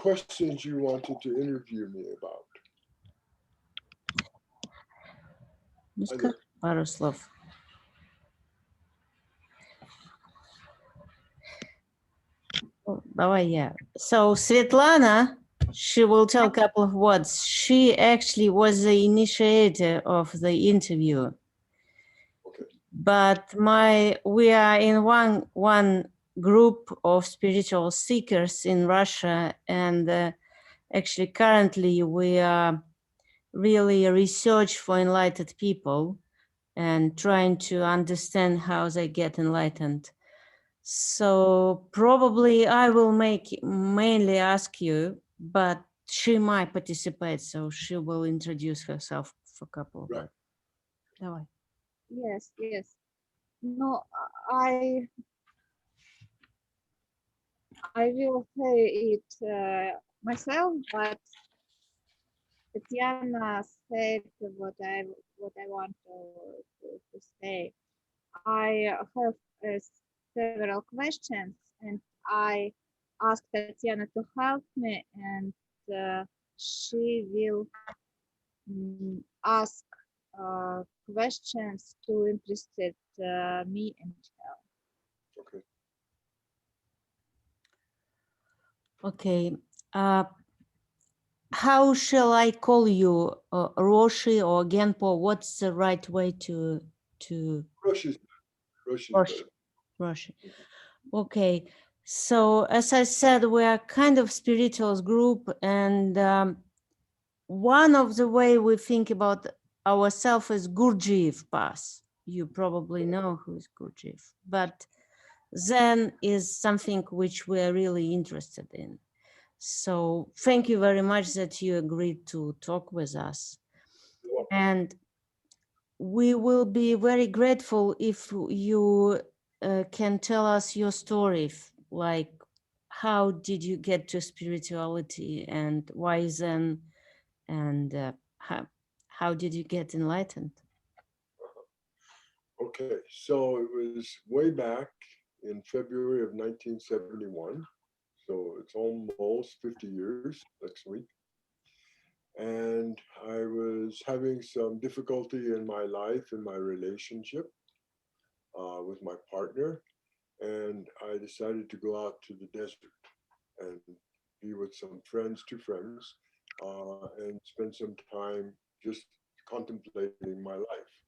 questions you wanted to interview me about? Пару слов. Давай я. So Svetlana, she will tell a couple of words. She actually was the initiator of the interview. Okay. But we are in one group of spiritual seekers in Russia, and actually currently we are really research for enlightened people and trying to understand how they get enlightened. So probably I will mainly ask you, but she might participate, so she will introduce herself for a couple of words. Давай. Yes, yes. No, I will say it myself, but Tatьяna said what I want to say. I have several questions, and I asked Tatьяna to help me, and she will ask questions to interested me and her. Okay. Okay. How shall I call you, Roshi or ГенПо? What's the right way to? Roshi. Roshi. Okay. So as I said, we are kind of spiritual group, and one of the way we think about ourselves is Gurdjieff path. You probably know who is Gurdjieff, but Zen is something which we are really interested in. So thank you very much that you agreed to talk with us. And we will be very grateful if you can tell us your story, like how did you get to spirituality and why Zen, and how did you get enlightened? Okay, so it was way back in February of 1971. So it's almost 50 years next week. And I was having some difficulty in my life, in my relationship with my partner. And I decided to go out to the desert and be with some friends, two friends, and spend some time just contemplating my life.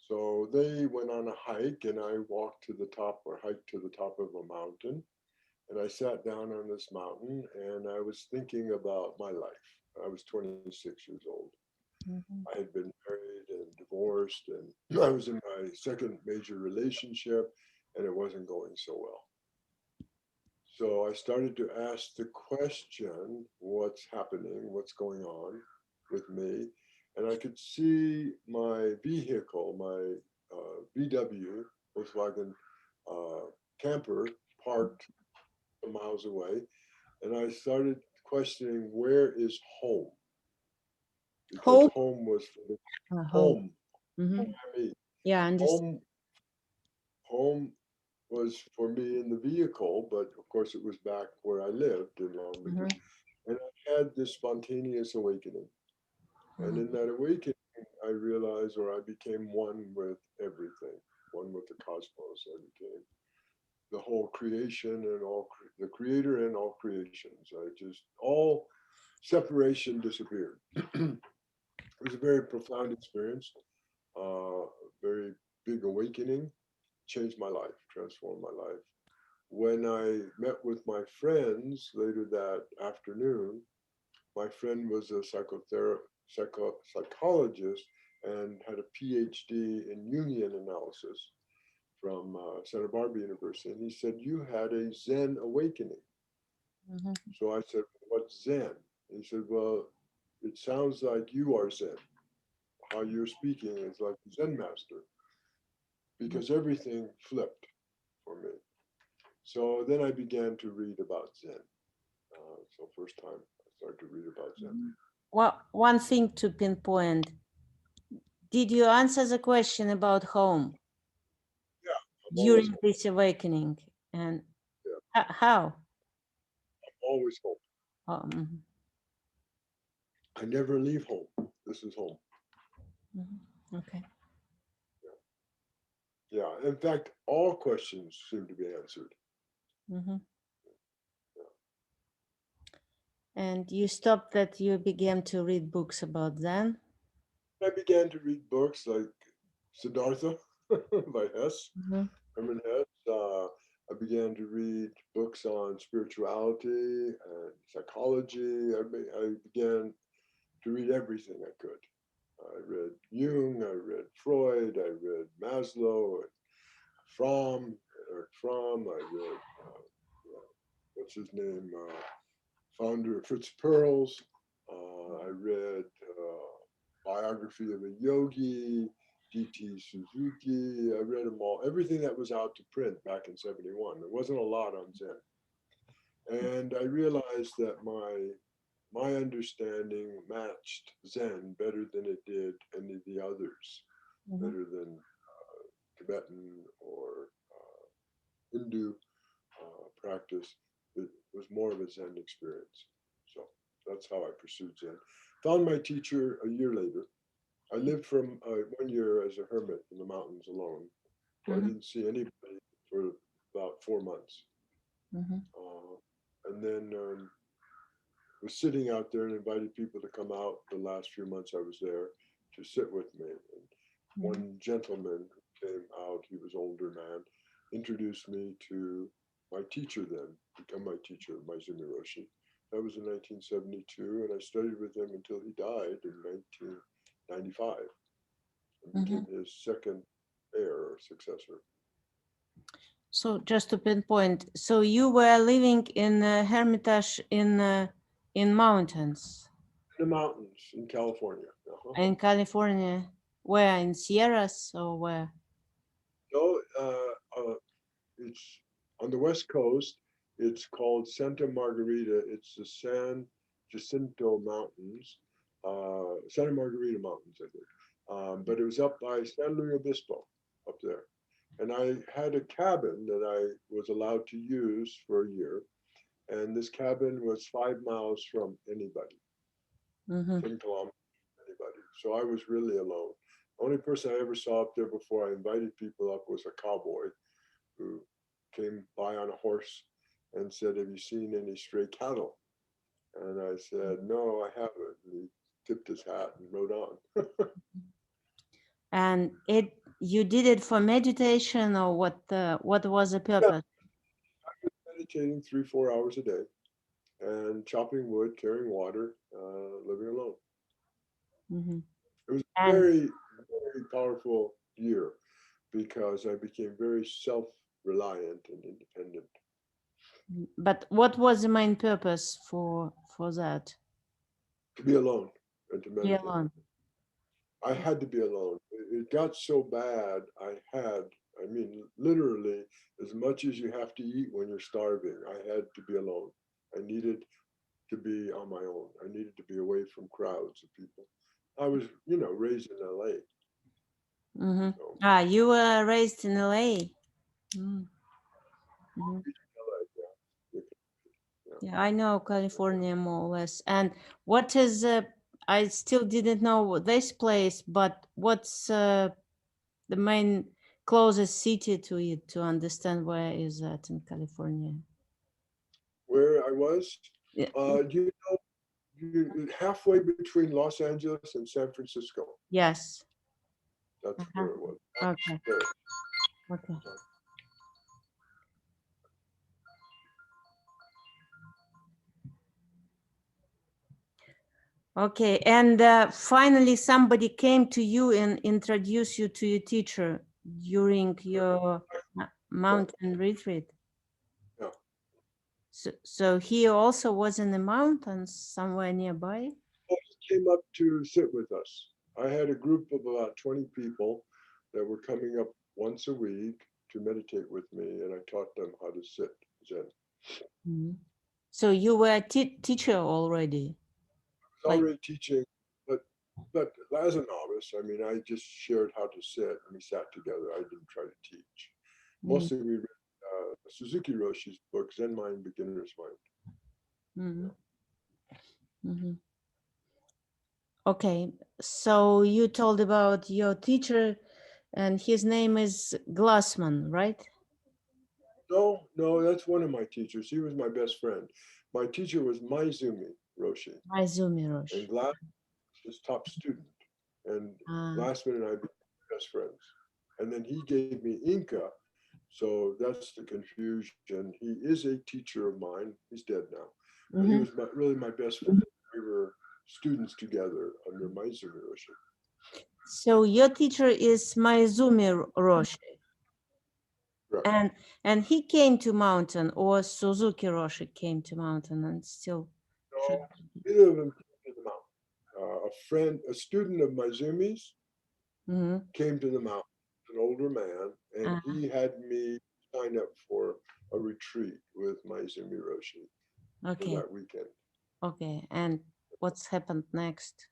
So they went on a hike and I walked to the top or hiked to the top of a mountain. And I sat down on this mountain and I was thinking about my life. I was 26 years old. I had been married and divorced, and I was in my second major relationship and it wasn't going so well. So I started to ask the question, what's happening? What's going on with me? And I could see my vehicle, my VW, Volkswagen camper, parked miles away. And I started questioning, where is home? Because home was for the home. Yeah, I understand. Home was for me in the vehicle, but of course it was back where I lived in Long Beach. And I had this spontaneous awakening. And in that awakening, I realized, or I became one with everything, one with the cosmos. I became the whole creation and all the creator and all creations. All separation disappeared. It was a very profound experience, very big awakening, changed my life, transformed my life. When I met with my friends later that afternoon, my friend was a psychologist and had a PhD in Jungian analysis from Santa Barbara University. And he said, you had a Zen awakening. So I said, what's Zen? He said, well, it sounds like you are Zen. How you're speaking is like a Zen master, because everything flipped for me. So then I began to read about Zen. So first time I started to read about Zen. Well, one thing to pinpoint, did you answer the question about home? Yeah. During this awakening? And how? I'm always home. I never leave home. This is home. Okay. Yeah, in fact, all questions seem to be answered. And you stopped that you began to read books about Zen? I began to read books like Siddhartha by Hess, Herman Hess. I began to read books on spirituality and psychology. I began to read everything I could. I read Jung, I read Freud, I read Maslow, Eric Fromm, I read, what's his name, founder of Fritz Perls. I read biography of a yogi, D.T. Suzuki. I read them all, everything that was out to print back in '71. There wasn't a lot on Zen. And I realized that my understanding matched Zen better than it did any of the others, better than Tibetan or Hindu practice. It was more of a Zen experience. So that's how I pursued Zen. Found my teacher a year later. I lived for 1 year as a hermit in the mountains alone. So I didn't see anybody for about 4 months. And then was sitting out there and invited people to come out the last few months I was there to sit with me. And one gentleman who came out, he was an older man, introduced me to my teacher then, become my teacher, Maizumi Roshi. That was in 1972, and I studied with him until he died in 1995. And became his second heir or successor. So just to pinpoint, so you were living in a hermitage in mountains? In the mountains in California. In California, where? In Sierras or where? No, it's on the West Coast. It's called Santa Margarita. It's the San Jacinto Mountains, Santa Margarita Mountains, I think. But it was up by San Luis Obispo, up there. And I had a cabin that I was allowed to use for a year. And this cabin was 5 miles from anybody, 10 kilometers from anybody. So I was really alone. The only person I ever saw up there before I invited people up was a cowboy who came by on a horse and said, "Have you seen any stray cattle?" And I said, "No, I haven't." And he tipped his hat and rode on. And you did it for meditation, or what was the purpose? I was meditating 3-4 hours a day and chopping wood, carrying water, living alone. It was a very, very powerful year because I became very self-reliant and independent. But what was the main purpose for that? To be alone and to meditate. Be alone. I had to be alone. It got so bad. I mean, literally, as much as you have to eat when you're starving, I had to be alone. I needed to be on my own. I needed to be away from crowds of people. I was, raised in LA. So, you were raised in LA. Yeah, I know California more or less. And what is, I still didn't know this place, but what's the main closest city to it to understand where is that in California? Where I was, Yeah. Halfway between Los Angeles and San Francisco. Yes. That's where it was. Okay. Okay. Okay, and finally somebody came to you and introduced you to your teacher during your mountain retreat. Yeah. So he also was in the mountains somewhere nearby? He came up to sit with us. I had a group of about 20 people that were coming up once a week to meditate with me, and I taught them how to sit Zen. So you were a teacher already? I was already teaching, but as a novice, I mean, I just shared how to sit, and we sat together. I didn't try to teach. Mostly we read Suzuki Roshi's book, Zen Mind, Beginner's Mind. Mhm. Okay, so you told about your teacher, and his name is Glassman, right? No, no, that's one of my teachers. He was my best friend. My teacher was Maizumi Roshi, Maizumi and Roshi. Glass was top student. And Ah, Glassman and I became best friends. And then he gave me Inca. So that's the confusion. He is a teacher of mine. He's dead now. But he mhm. was really my best friend. We were students together under Maizumi Roshi. So your teacher is Maizumi Roshi, Correct. and he came to mountain, or Suzuki Roshi came to mountain and still. No, neither of them came to the mountain. A student of Maizumi's Mhm. came to the mountain, an older man, and he had me sign up for a retreat with Maizumi Roshi for Okay, that weekend. okay. And what's happened next?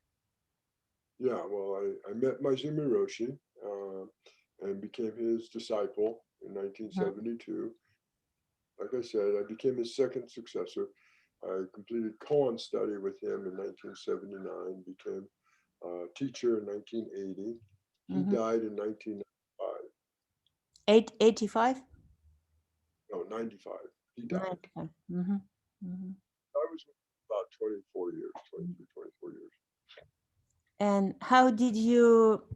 Yeah, well, I met Maizumi Roshi and became his disciple in 1972. Like I said, I became his second successor. I completed koan study with him in 1979, became a teacher in 1980. He Mhm. died in 1995. 85? No, 95. He died. 95. Mhm. Mhm. I was with him about 24 years, 23, 24 years. And how did you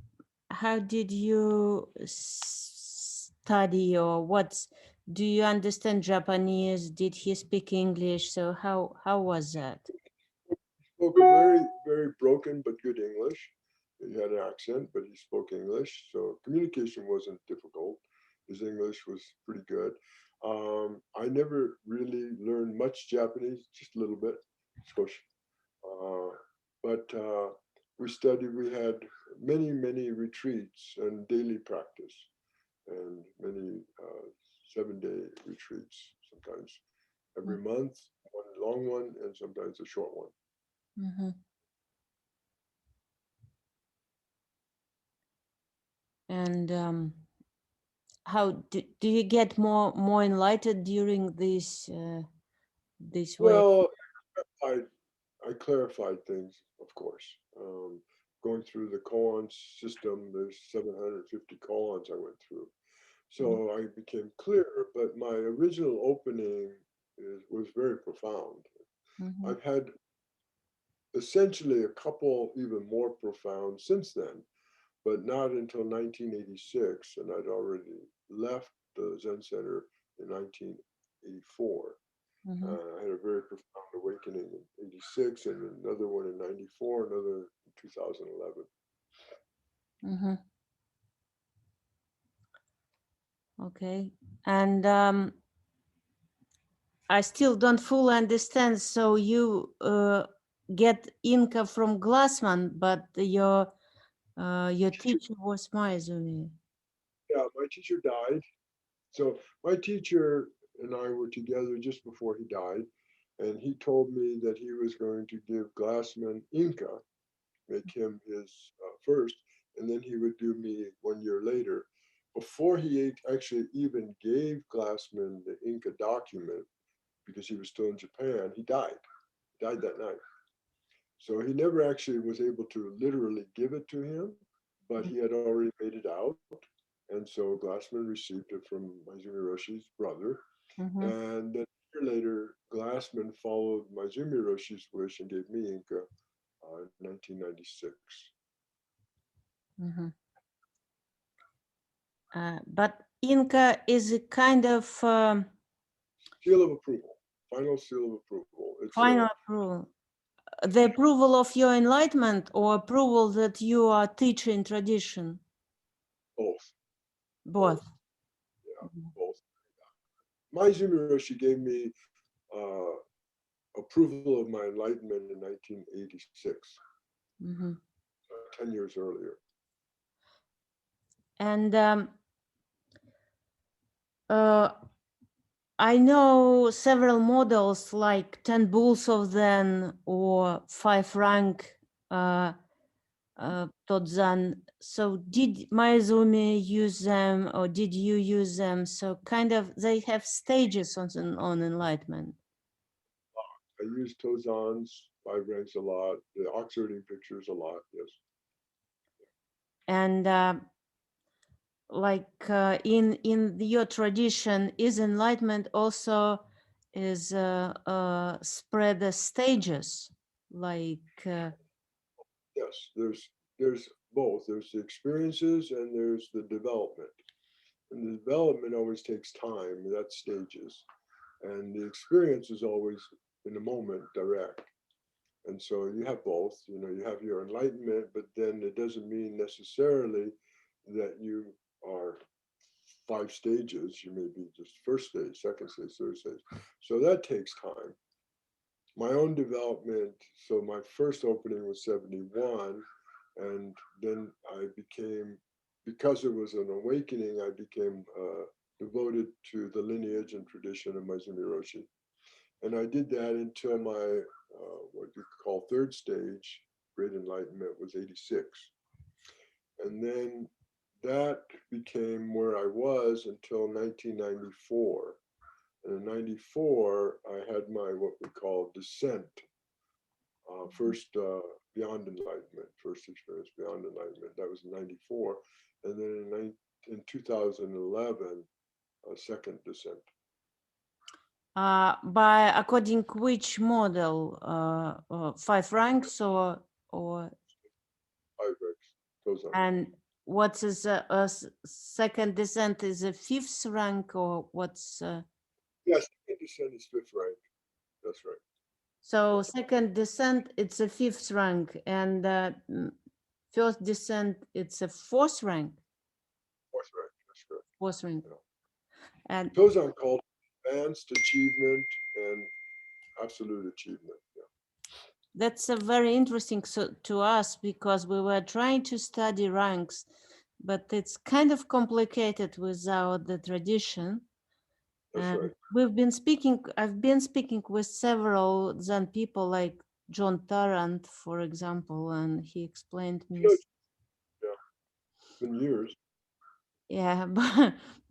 study, or do you understand Japanese? Did he speak English? So how was that? Spoke a very, very broken but good English. He had an accent, but he spoke English. So communication wasn't difficult. His English was pretty good. I never really learned much Japanese, just a little bit. Skoshi. But we had many, many retreats and daily practice and many 7-day retreats, sometimes every month, one long one and sometimes a short one. Mhm. And how do you get more enlightened during this way? Well, I I clarified things, of course. Going through the koan system, there's 750 koans I went through. So I became clearer, but my original opening was very profound. Mhm. I've had essentially a couple even more profound since then, but not until 1986, and I'd already left the Zen Center in 1984. Mhm. I had a very profound awakening in 86 and another one in 94, another in 2011. Mhm. Okay. And I still don't fully understand. So you get Inca from Glassman, but your teacher was Maizumi. Yeah, my teacher died. So my teacher and I were together just before he died, and he told me that he was going to give Glassman Inca, make him his first, and then he would do me 1 year later. Before he actually even gave Glassman the Inca document, because he was still in Japan, he died. He died that night. So he never actually was able to literally give it to him, but he had already made it out. And so Glassman received it from Maizumi Roshi's brother. Mhm. And then a year later, Glassman followed Maizumi Roshi's wish and gave me Inca in 1996. Mhm. But Inca is a kind of Seal of approval, final seal of approval. It's final approval. The approval of your enlightenment, or approval that you are teaching tradition? both. Both. Yeah, both. Maizumi Roshi gave me uh, approval of my enlightenment in 1986, Mm-hmm. 10 years earlier. And I know several models like 10 bulls of Zen or 5 rank Todzan. So did Maizumi use them, or did you use them? So kind of they have stages on enlightenment. I used Tozans 5 ranks a lot. The oxiding pictures a lot, yes. And in your tradition, is enlightenment also is spread as stages, like Yes, there's both. There's the experiences and there's the development. And the development always takes time. That's stages. And the experience is always in the moment, direct. And so you have both. You know, you have your enlightenment, but then it doesn't mean necessarily that you are 5 stages. You may be just first stage, second stage, third stage. So that takes time. My own development, so my first opening was 71, and then I became, because it was an awakening, I became devoted to the lineage and tradition of Maizumi Roshi. And I did that until my, what you call third stage, Great Enlightenment, was 86. And then that became where I was until 1994. And in 94, I had my what we call descent, first beyond enlightenment, first experience beyond enlightenment. That was in 94. And then in 2011, a second descent. by according which model, 5 ranks or 5 ranks, those are. and what's a second descent is a 5th rank, or what's Yes, second descent is 5th rank. That's right. so second descent it's a 5th rank, and first descent it's a 4th rank. 4th rank, that's correct. 4th rank. Yeah. And Those are called advanced achievement and absolute achievement. Yeah. that's a very interesting to us, because we were trying to study ranks, but it's kind of complicated without the tradition. That's And right. I've been speaking with several Zen people like John Tarrant, for example, and he explained me. Yeah, it's been years. Yeah,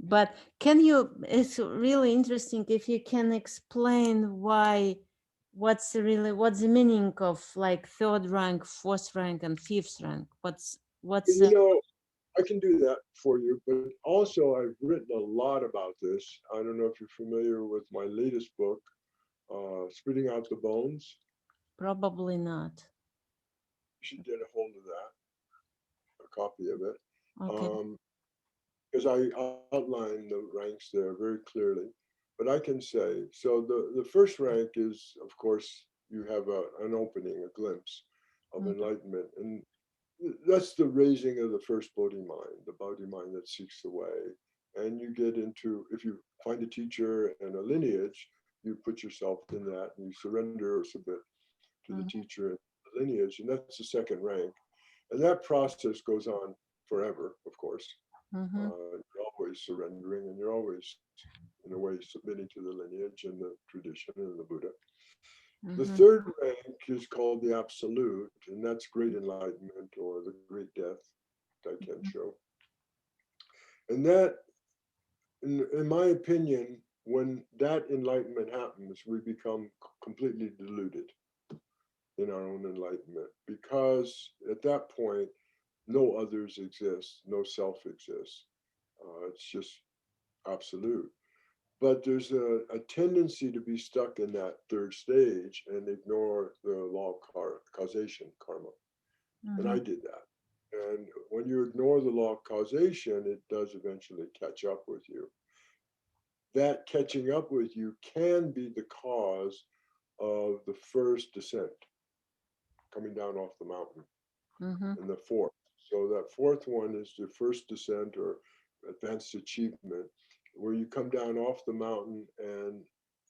but can you, it's really interesting if you can explain what's the meaning of like 3rd rank, 4th rank, and 5th rank? What's You know, I can do that for you, but also I've written a lot about this. I don't know if you're familiar with my latest book, Spitting Out the Bones. probably not. You should get a hold of that, a copy of it. Okay. Because I outline the ranks there very clearly. But I can say, so the first rank is, of course, you have an opening, a glimpse of enlightenment. And that's the raising of the first Bodhi mind, the Bodhi mind that seeks the way. And you get into, if you find a teacher and a lineage, you put yourself in that and you surrender or submit to the teacher and the lineage. And that's the second rank. And that process goes on forever, of course. You're always surrendering and you're always, in a way, submitting to the lineage and the tradition and the Buddha. The third rank is called the absolute, and that's great enlightenment or the great death, Daikensho. And that, in my opinion, when that enlightenment happens, we become completely deluded in our own enlightenment, because at that point, no others exist, no self exists. It's just absolute. But there's a tendency to be stuck in that third stage and ignore the law of causation, karma. And I did that. And when you ignore the law of causation, it does eventually catch up with you. That catching up with you can be the cause of the first descent, coming down off the mountain, and the fourth. So that fourth one is the first descent or advanced achievement, where you come down off the mountain and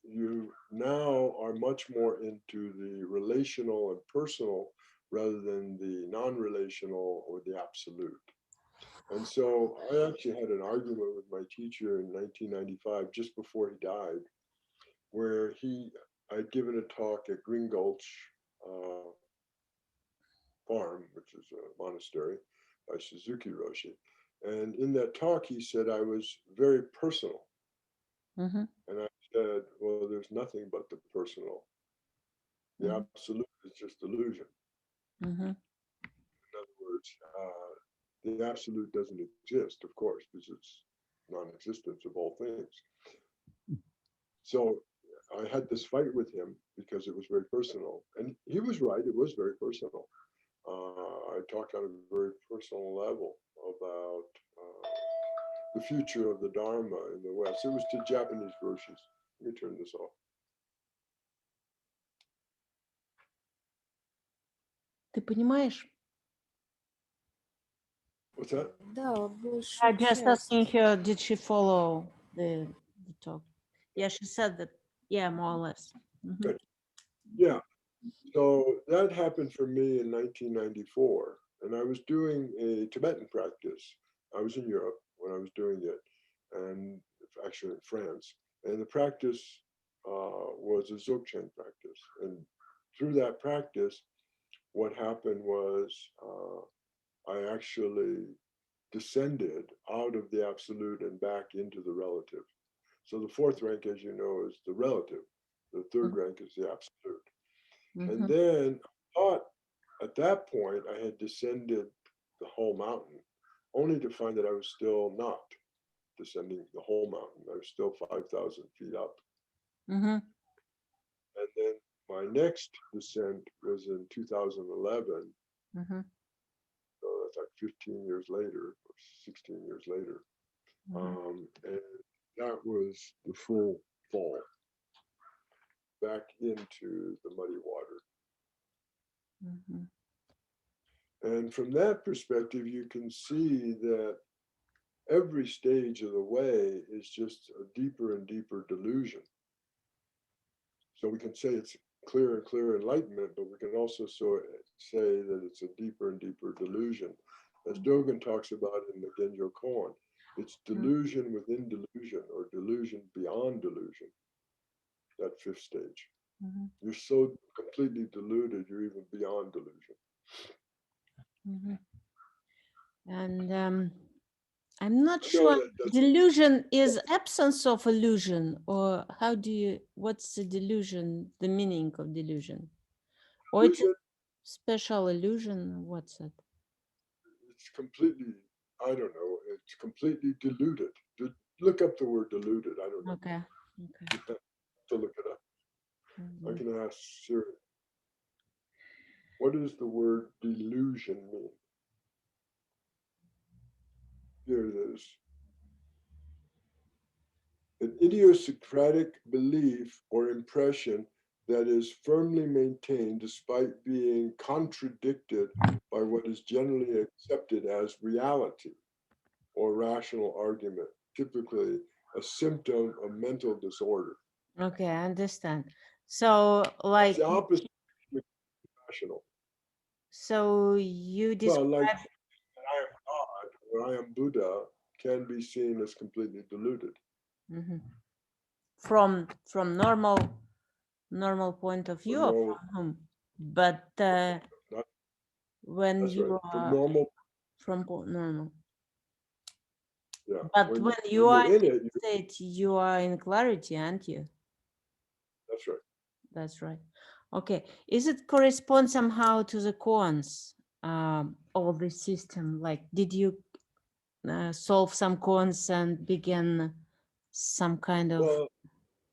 you now are much more into the relational and personal rather than the non-relational or the absolute. And so I actually had an argument with my teacher in 1995, just before he died, where I'd given a talk at Green Gulch Farm, which is a monastery by Suzuki Roshi. And in that talk, he said I was very personal. And I said, well, there's nothing but the personal. The absolute is just delusion. Mm-hmm. In other words, the absolute doesn't exist, of course, because it's non-existence of all things. So I had this fight with him because it was very personal, and he was right. It was very personal. I talked on a very personal level about the future of the Dharma in the West. It was to Japanese Roshis. Let me turn this off. Ты понимаешь? What's that? Да, больше I just часть. asking her, did she follow the talk? Yeah, she said that, yeah, more or less. Mhm. Good. Yeah. So that happened for me in 1994, and I was doing a Tibetan practice. I was in Europe when I was doing it, and actually in France. And the practice was a Dzogchen practice. And through that practice, what happened was I actually descended out of the absolute and back into the relative. So the fourth rank, as you know, is the relative. The third rank is the absolute. And then I thought at that point I had descended the whole mountain, only to find that I was still not descending the whole mountain. I was still 5,000 feet up. Mhm. And then my next descent was in 2011. Mhm. So that's like 15 years later, or 16 years later. Mhm. And that was the full fall back into the muddy water. Mhm. And from that perspective, you can see that every stage of the way is just a deeper and deeper delusion. So we can say it's clear and clear enlightenment, but we can also say that it's a deeper and deeper delusion. As Dogen talks about in the Genjo Koan, it's delusion within delusion, or delusion beyond delusion, that fifth stage. Mhm. You're so completely deluded, you're even beyond delusion. Mhm. And I'm not I know sure that doesn't- delusion is absence of illusion, or how do you, what's the delusion, the meaning of delusion? Or it's a Delusion, special illusion, what's it? it's completely, I don't know, it's completely deluded. Look up the word deluded. I don't know. Okay. Okay. You have to look it up. I Mhm. can ask Siri. What does the word delusion mean? Here it is. An idiosyncratic belief or impression that is firmly maintained despite being contradicted by what is generally accepted as reality or rational argument, typically a symptom of mental disorder. Okay, I understand. So, like, It's the opposite of rational. so you Well, describe, like I am God or I am Buddha can be seen as completely deluded. Mhm. From normal point of view, or normal- from whom? But Not- when That's you right. From are normal, normal, yeah. but when you when are you're in in it, that state, you are in clarity, aren't you? that's right. That's right. Okay. Is it correspond somehow to the koans, all the system? Like, did you solve some koans and begin some kind of? Well,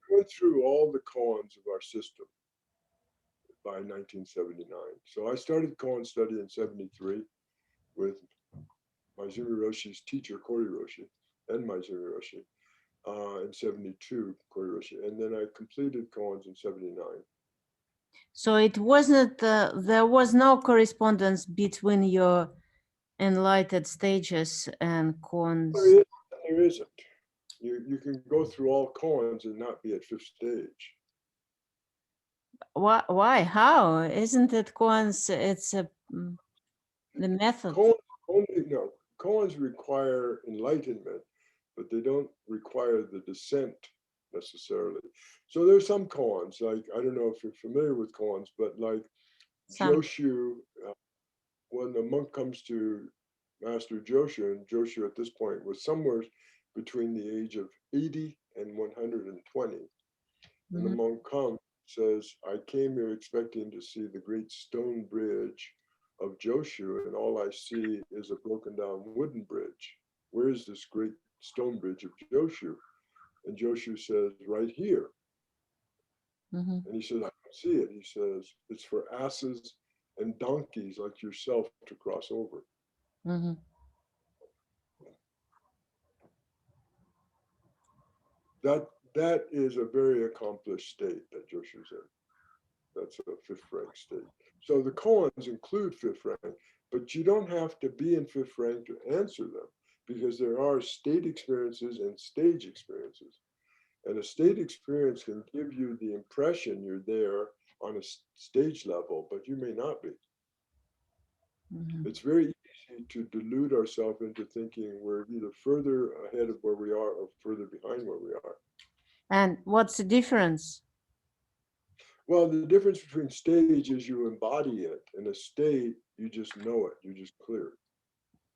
we went through all the koans of our system by 1979. So I started koan study in 73 with Maizumi Roshi's teacher, Kori Roshi, and Maizumi Roshi. In 72, Kori Roshi. And then I completed koans in 79. So it wasn't, there was no correspondence between your enlightened stages and koans. There isn't. You can go through all koans and not be at fifth stage. Why? How? Isn't it koans? It's the method. Koans require enlightenment, but they don't require the descent necessarily. So there's some koans, like, I don't know if you're familiar with koans, but like Some. Joshu, when the monk comes to Master Joshu, and Joshu at this point was somewhere between the age of 80 and 120. And the monk comes says, I came here expecting to see the great stone bridge of Joshu, and all I see is a broken down wooden bridge. Where is this great stone bridge of Joshu? And Joshu says, right here. Mhm. And he says, I don't see it. He says, it's for asses and donkeys like yourself to cross over. Mhm. That is a very accomplished state that Joshu's in. That's a fifth rank state. So the koans include fifth rank, but you don't have to be in fifth rank to answer them, because there are state experiences and stage experiences. And a state experience can give you the impression you're there on a stage level, but you may not be. Mhm. It's very easy to delude ourselves into thinking we're either further ahead of where we are or further behind where we are. And what's the difference? Well, the difference between stage is you embody it. In a state, you just know it, you just clear it.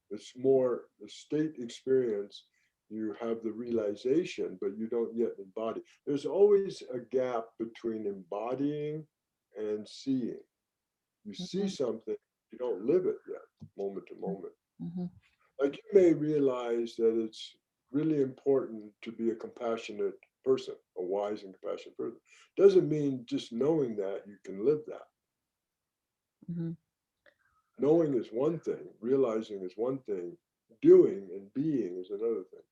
It's more the state experience, you have the realization, but you don't yet embody. There's always a gap between embodying and seeing. You see something, you don't live it yet, moment to moment. Mhm. Like you may realize that it's really important to be a compassionate person, a wise and compassionate person. Doesn't mean just knowing that you can live that. Mhm. Knowing is one thing, realizing is one thing, doing and being is another thing.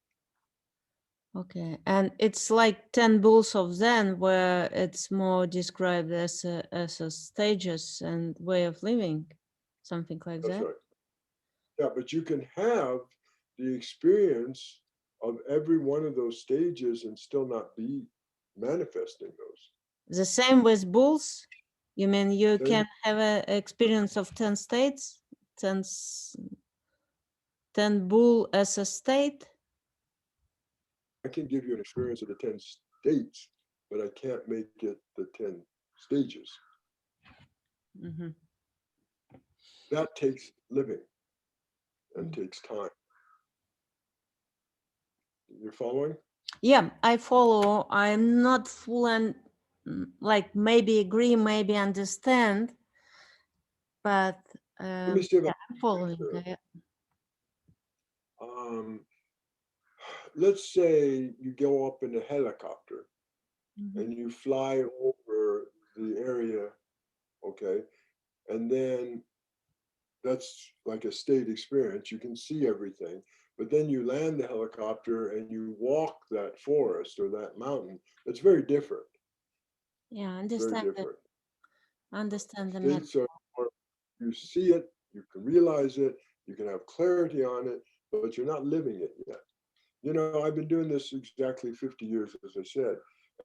Okay, and it's like 10 bulls of Zen, where it's more described as a stages and way of living, something like That's that. right. Yeah, but you can have the experience of every one of those stages and still not be manifesting those. The same with bulls. You mean you Same. can have an experience of 10 states, 10 bull as a state? I can give you an experience of the 10 states, but I can't make it the 10 stages. Mm-hmm. That takes living and takes time. You're following? Yeah, I follow. I'm not full and like maybe agree, maybe understand, but Let me see if I I'm following. can. Let's say you go up in a helicopter and you fly over the area, okay, and then that's like a state experience. You can see everything, but then you land the helicopter and you walk that forest or that mountain. It's very different. Yeah, Very understand different. the metaphor. States are more, you see it, you can realize it, you can have clarity on it, but you're not living it yet. You know, I've been doing this exactly 50 years, as I said,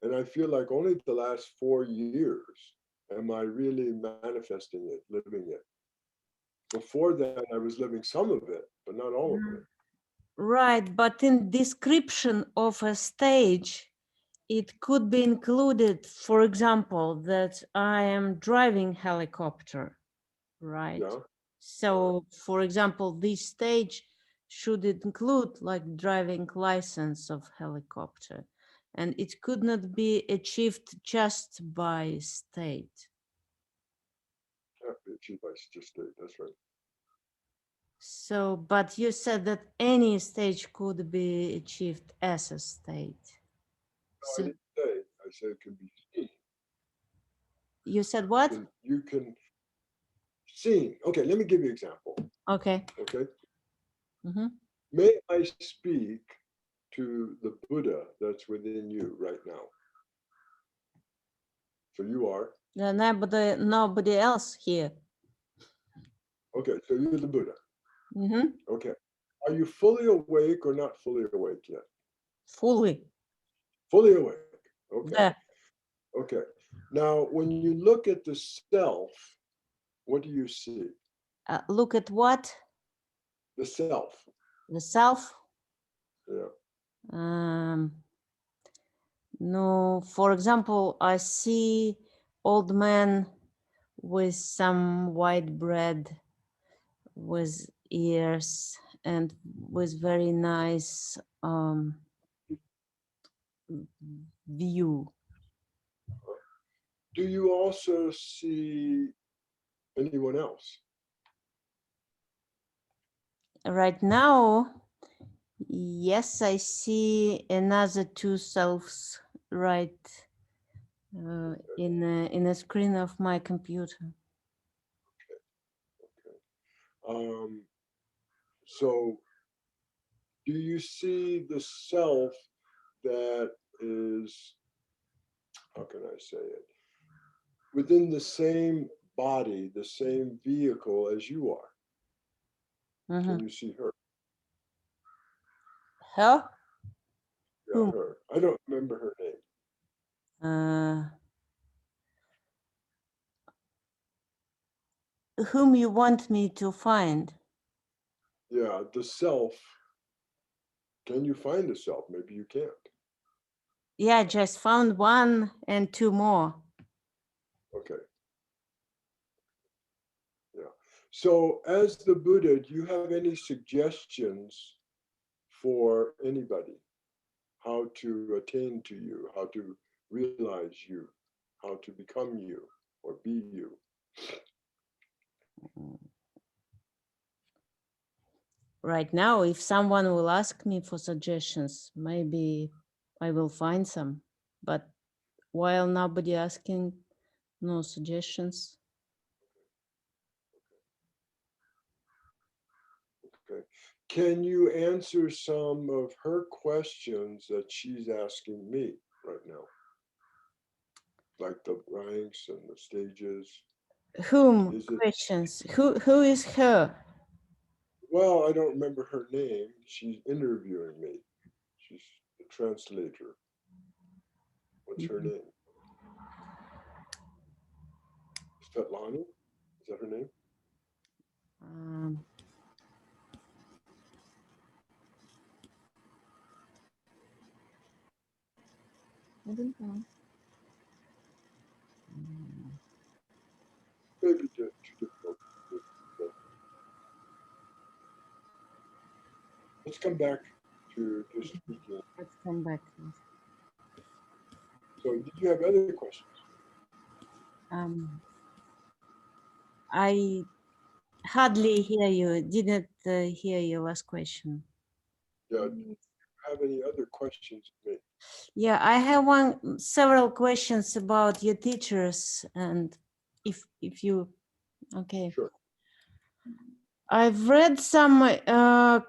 and I feel like only the last 4 years am I really manifesting it, living it. Before that, I was living some of it, but not all of it. Right, but in description of a stage, it could be included, for example, that I am driving helicopter, right? Yeah. So, for example, this stage should include like driving license of helicopter, and it could not be achieved just by state. Can't be achieved by just state. That's right. So, but you said that any stage could be achieved as a state. No, I So didn't say. I said it can be seen. you said what? You can see. Okay, let me give you an example. Okay. Okay. Mm-hmm. May I speak to the Buddha that's within you right now? So you are. Nobody else here. Okay, so you're the Buddha. Mm-hmm. Okay. Are you fully awake or not fully awake yet? Fully. Fully awake. Okay. Yeah. Okay. Now, when you look at the self, what do you see? Look at what? The self. The self. Yeah. No, for example, I see old man with some white bread with ears and with very nice view. do you also see anyone else? Right now, yes, I see another two selves right in a screen of my computer. So do you see the self that is, how can I say it, within the same body, the same vehicle as you are? Can you see her? Her? Yeah, Whom? her. I don't remember her name. Whom you want me to find? Yeah, the self. Can you find the self? Maybe you can't. Yeah, just found one and two more. Okay. Yeah. So as the Buddha, do you have any suggestions for anybody? How to attain to you, how to realize you, how to become you or be you? Right now, if someone will ask me for suggestions, maybe I will find some. But while nobody asking, no suggestions. Okay. Can you answer some of her questions that she's asking me right now? Like the ranks and the stages. Whom Is it, questions? Who is her? well, I don't remember her name. She's interviewing me. She's the translator. What's her name? Svetlana? Is that her name? I don't know. Maybe too difficult. Let's come back to just speaking. Let's come back. So did you have other questions? I hardly hear you. Didn't hear your last question. Yeah, do you have any other questions for me? Yeah, I have several questions about your teachers, and if you, okay. Sure. I've read some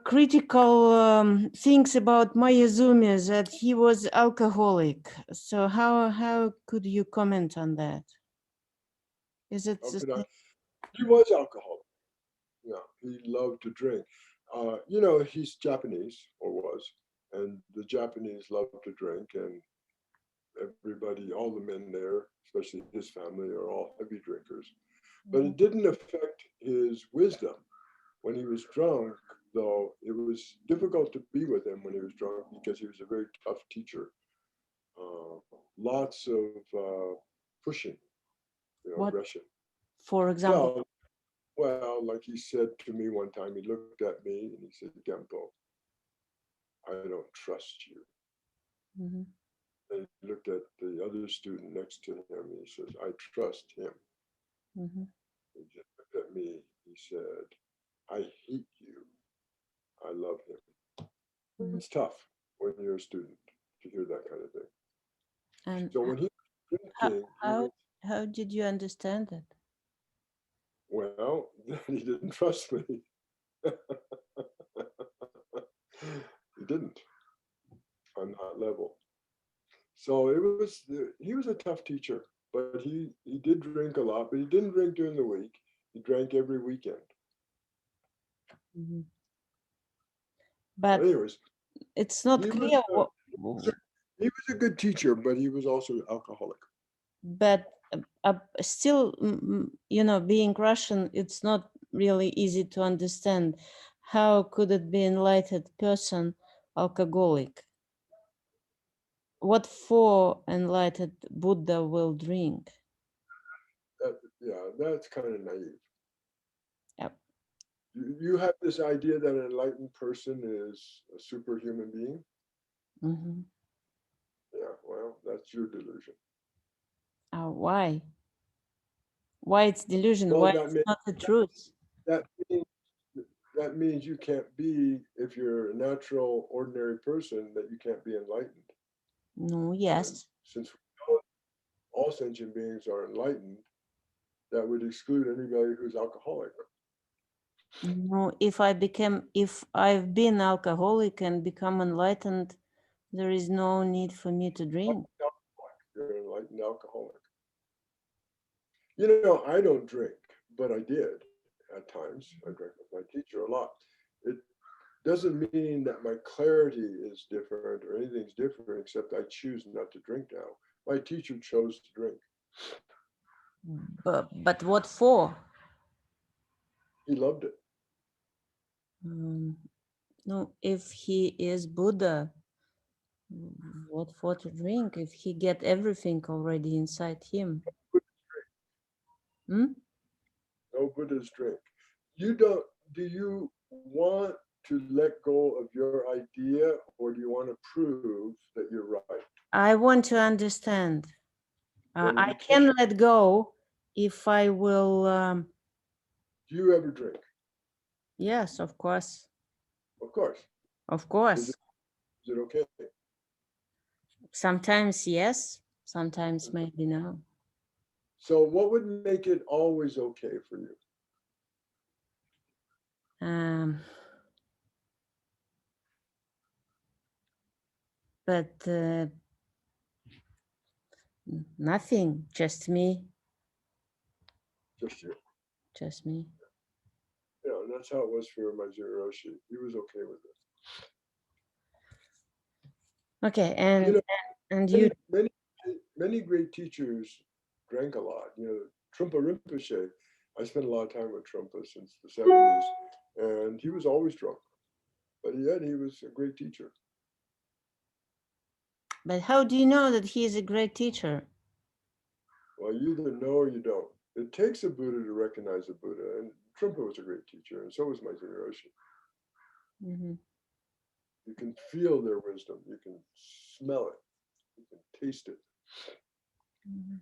critical things about Mayazumi, that he was alcoholic. So how could you comment on that? Is it How the could I? same? He was alcoholic. Yeah, he loved to drink. You know, he's Japanese or was, and the Japanese love to drink, and everybody, all the men there, especially his family, are all heavy drinkers. But it didn't affect his wisdom. When he was drunk, though, it was difficult to be with him when he was drunk because he was a very tough teacher. Lots of pushing, you know, What, aggression. for example? Well, like he said to me one time, he looked at me and he said, "Genpo, I don't trust you." Mhm. And he looked at the other student next to him and he says, "I trust him." Mhm. He just looked at me. He said, "I hate you. I love him." It's tough when you're a student to hear that kind of thing. And So when he was drinking, how did you understand that? well, he didn't trust me. He didn't on that level. So he was a tough teacher, but he did drink a lot, but he didn't drink during the week. He drank every weekend. Mhm. But But anyways, it's not he clear. he was a good teacher, but he was also an alcoholic. But still, you know, being Russian, it's not really easy to understand. How could it be enlightened person alcoholic? What for enlightened Buddha will drink? Yeah, that's kind of naive. Yep. You have this idea that an enlightened person is a superhuman being. Mm-hmm. Yeah, well, that's your delusion. Why? Why it's delusion? Well, Why that it's means, not the truth? that means that means you can't be, if you're a natural, ordinary person, that you can't be enlightened. No, And yes. since we know all sentient beings are enlightened, that would exclude anybody who's alcoholic. No, if I've been alcoholic and become enlightened, there is no need for me to drink. You're an enlightened alcoholic. You know, I don't drink, but I did at times. I drank with my teacher a lot. It doesn't mean that my clarity is different or anything's different, except I choose not to drink now. My teacher chose to drink. But what for? He loved it. No, if he is Buddha, what for to drink if he get everything already inside him? Hmm? No Buddhas drink. Do you want to let go of your idea, or do you want to prove that you're right? I want to understand. Then I you can can't. let go if I will. Do you ever drink? Yes, of course. Of course. Of course. Is it okay? Sometimes yes, sometimes maybe no. So what would make it always okay for you? But nothing, just me, Just you. just me. Yeah, and that's how it was for my Roshi. He was okay with it. Okay, You know, and you. many great teachers drank a lot. You know, Trungpa Rinpoche, I spent a lot of time with Trungpa since the 70s, and he was always drunk. But yet he was a great teacher. But how do you know that he is a great teacher? Well, you either know or you don't. It takes a Buddha to recognize a Buddha, and Trungpa was a great teacher, and so was my Roshi. Mm-hmm. You can feel their wisdom. You can smell it. You can taste it. Mm-hmm.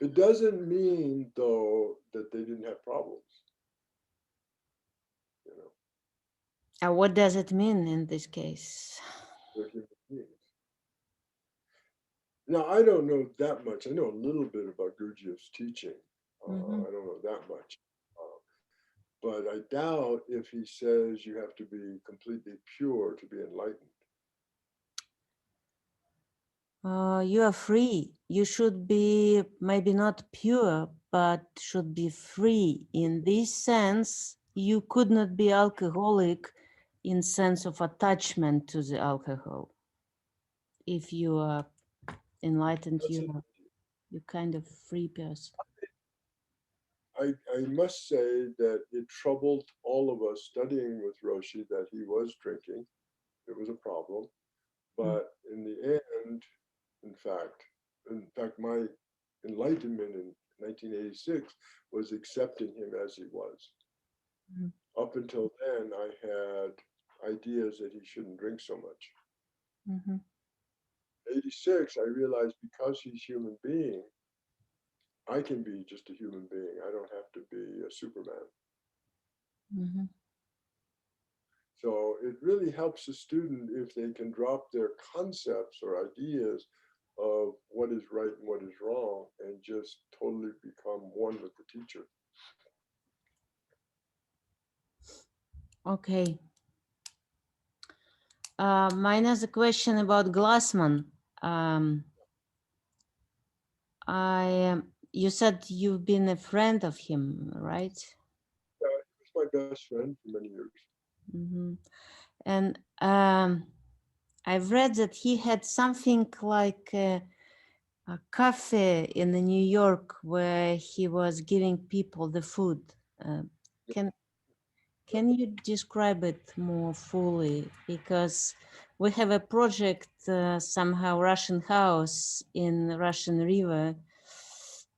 It doesn't mean, though, that they didn't have problems. You know, What does it mean in this case? they're human beings. Now, I don't know that much. I know a little bit about Gurdjieff's teaching. Mm-hmm. I don't know that much. But I doubt if he says you have to be completely pure to be enlightened. You are free. You should be maybe not pure, but should be free. In this sense, you could not be alcoholic in sense of attachment to the alcohol. If you are enlightened, you're kind of free person. I must say that it troubled all of us studying with Roshi that he was drinking. It was a problem. But in the end, in fact, my enlightenment in 1986 was accepting him as he was. Mm-hmm. Up until then, I had ideas that he shouldn't drink so much. Mm-hmm. 86, I realized because he's human being, I can be just a human being. I don't have to be a Superman. Mm-hmm. So it really helps a student if they can drop their concepts or ideas of what is right and what is wrong and just totally become one with the teacher. Okay. Mine has a question about Glassman. You said you've been a friend of him, right? He was my best friend for many years. Mm-hmm. And I've read that he had something like a cafe in New York where he was giving people the food. Can you describe it more fully? Because we have a project, somehow Russian house in Russian River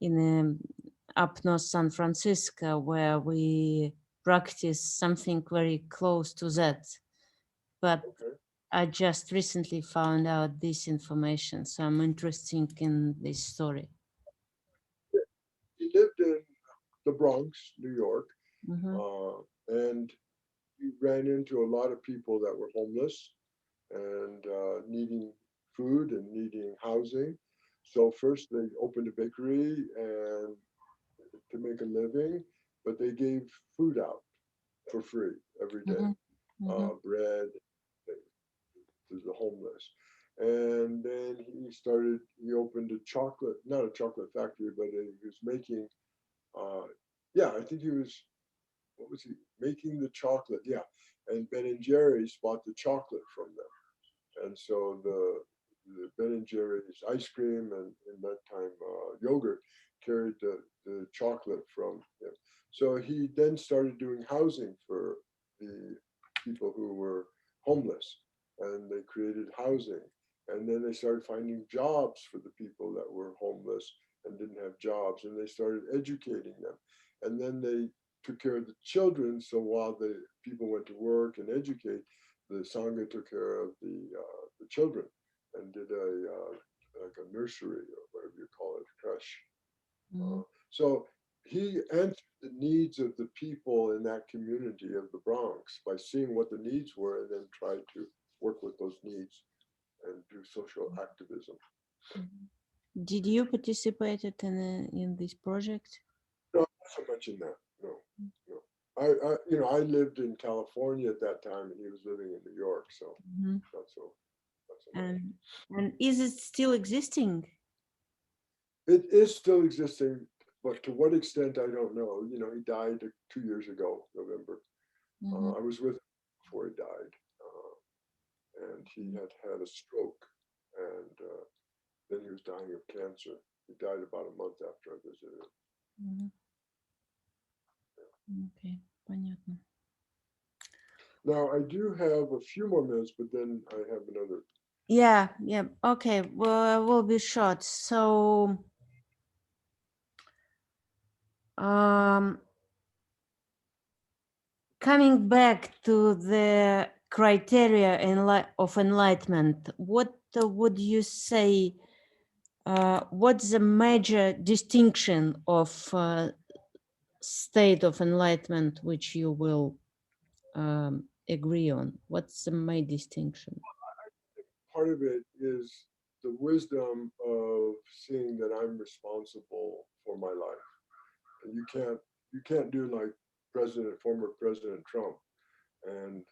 in up north San Francisco, where we practice something very close to that. But I just recently found out this information, so I'm interested in this story. He lived in the Bronx, New York, Mhm. and he ran into a lot of people that were homeless and needing food and needing housing. So first they opened a bakery and to make a living, but they gave food out for free every day, Mhm. Mhm. bread to the homeless. And then he opened a chocolate, not a chocolate factory, but he was making, yeah, I think he was, what was he, making the chocolate, yeah. And Ben and Jerry's bought the chocolate from them. And so the Ben and Jerry's ice cream and in that time yogurt carried the chocolate from him. So he then started doing housing for the people who were homeless, and they created housing. And then they started finding jobs for the people that were homeless and didn't have jobs, and they started educating them. And then they took care of the children. So while the people went to work and educate, the Sangha took care of the children and did like a nursery or whatever you call it, creche. Mhm. So he answered the needs of the people in that community of the Bronx by seeing what the needs were and then tried to work with those needs and do social activism. Did you participate in this project? No, not so much in that. No, no. I lived in California at that time, and he was living in New York, so Mhm. not so much. And is it still existing? It is still existing, but to what extent, I don't know. He died 2 years ago, November. Mhm. I was with him before he died, and he had had a stroke, and then he was dying of cancer. He died about a month after I visited. Mhm. Okay, понятно. Now, I do have a few more minutes, but then I have another. Yeah, yeah. Okay, well, we'll be short. So, coming back to the criteria of enlightenment, what would you say? What's the major distinction of state of enlightenment which you will agree on? What's the main distinction? Part of it is the wisdom of seeing that I'm responsible for my life. And you can't do like former President Trump and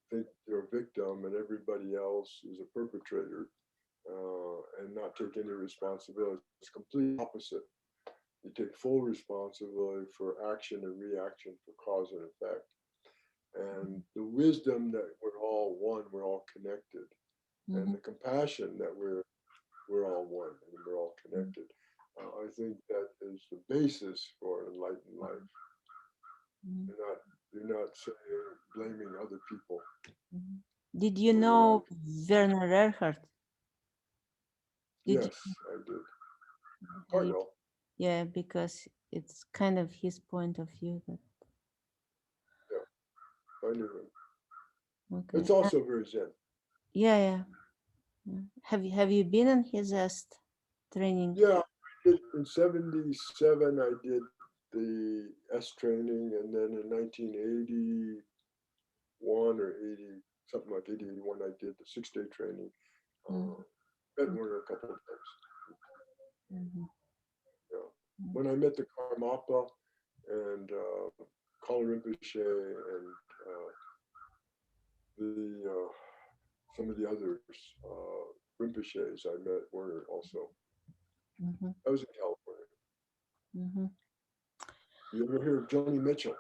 think you're a victim and everybody else is a perpetrator and not take any responsibility. It's complete opposite. You take full responsibility for action and reaction, for cause and effect. And the wisdom that we're all one, we're all connected, and the compassion that we're all one and we're all connected. I think that is the basis for an enlightened life. You're not saying, blaming other people. Did you for your know life. Werner Erhard? Did Yes, I did. Quite you? well. Yeah, because it's kind of his point of view. That, Yeah, I knew him. okay. It's also very Zen. Yeah, yeah. Have you been in his training? Yeah, in '77 I did the S training, and then in 1981 or 80, something like 80, 81, I did the 6-day training. Met Werner a couple of times. Mhm. Yeah. When I met the Karmapa and Kala Rinpoche and the some of the others, Rinpoches, I met Werner also. Mhm. I was in California. Mhm. You ever hear of Joni Mitchell?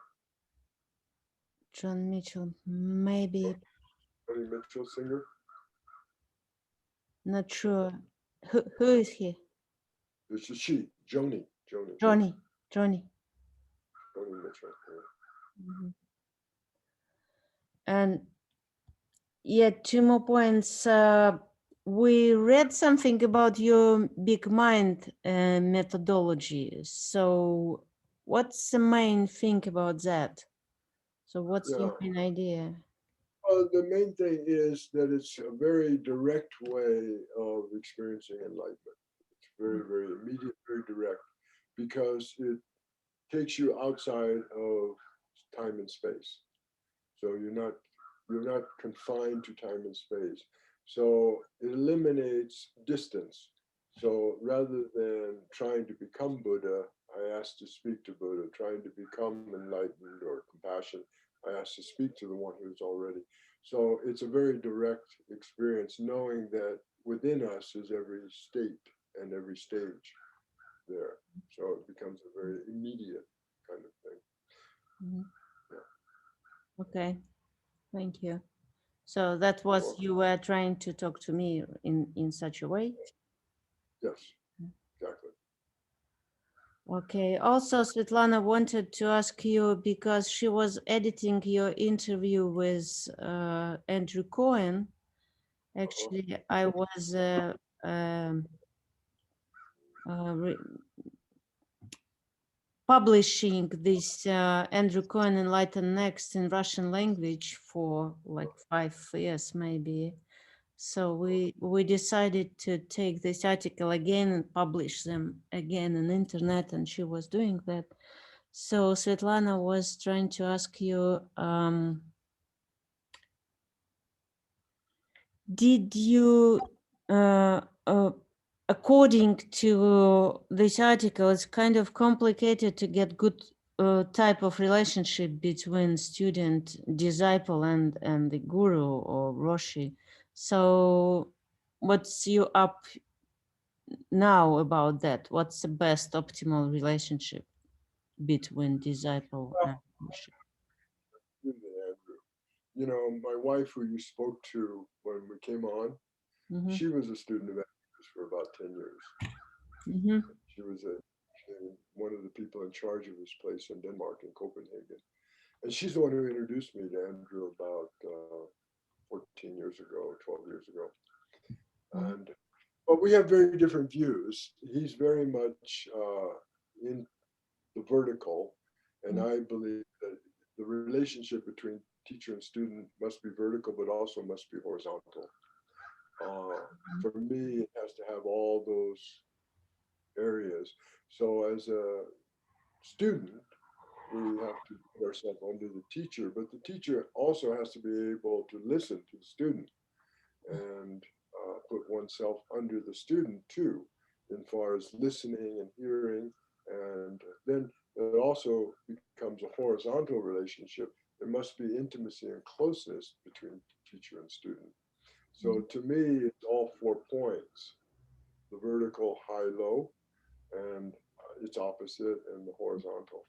John Mitchell, maybe, Joni Mitchell, singer? not sure. Who is he? It's a she, Joni. Johnny. Joni Mitchell. Yeah. Mhm. And yeah, 2 more points. We read something about your big mind methodology. So what's the main thing about that? So what's your Yeah. main idea? The main thing is that it's a very direct way of experiencing enlightenment. It's very, very immediate, very direct, because it takes you outside of time and space. So you're not confined to time and space. So it eliminates distance. So rather than trying to become Buddha, I asked to speak to Buddha. Trying to become enlightened or compassion, I asked to speak to the one who's already. So it's a very direct experience, knowing that within us is every state and every stage there. So it becomes a very immediate kind of thing. Mhm. Yeah. Okay, thank you. So that was, you were trying to talk to me in such a way? Yes, exactly. Okay, also Svetlana wanted to ask you, because she was editing your interview with Andrew Cohen. Actually, I was publishing this Andrew Cohen Enlightened Next in Russian language for like 5 years maybe. So we decided to take this article again and publish them again on internet, and she was doing that. So Svetlana was trying to ask you, did you, according to this article, it's kind of complicated to get good type of relationship between student, disciple, and the guru or Roshi. So what's you up now about that? What's the best optimal relationship between disciple and Roshi? Andrew. You know, my wife, who you spoke to when we came on, she was a student of Andrew's for about 10 years. She was one of the people in charge of this place in Denmark, in Copenhagen. And she's the one who introduced me to Andrew about 14 years ago, 12 years ago. And but we have very different views. He's very much in the vertical, and I believe that the relationship between teacher and student must be vertical, but also must be horizontal. For me, it has to have all those areas. So as a student, we have to put ourselves under the teacher, but the teacher also has to be able to listen to the student and put oneself under the student too, in far as listening and hearing. And then it also becomes a horizontal relationship. There must be intimacy and closeness between teacher and student. So to me, it's all 4 points: the vertical, high, low, and its opposite, and the horizontal.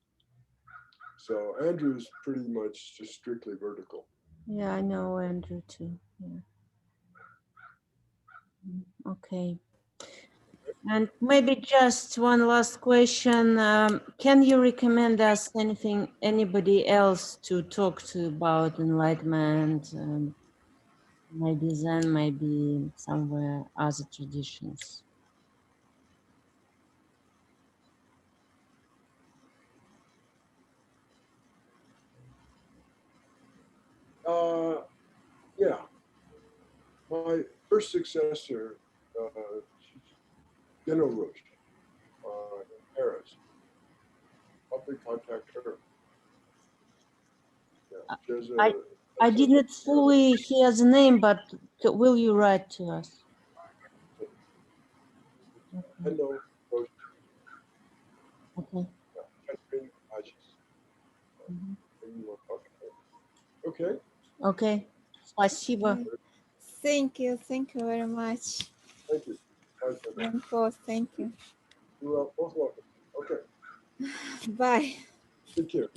So Andrew's pretty much just strictly vertical. Yeah, I know Andrew too. Yeah. Okay. And maybe just one last question. Can you recommend us anything, anybody else to talk to about enlightenment? Maybe Zen, maybe somewhere other traditions. Yeah, my first successor, GenPo Роши, in Paris. Probably contact her. Yeah, she has I didn't fully hear the name, but will you write to us? ГенPo Роши. Okay. Catherine Agis. Okay. Okay. Спасибо. Thank you very much. Thank you. ГенПо, thank you. You are both welcome. Okay. Bye. Take care.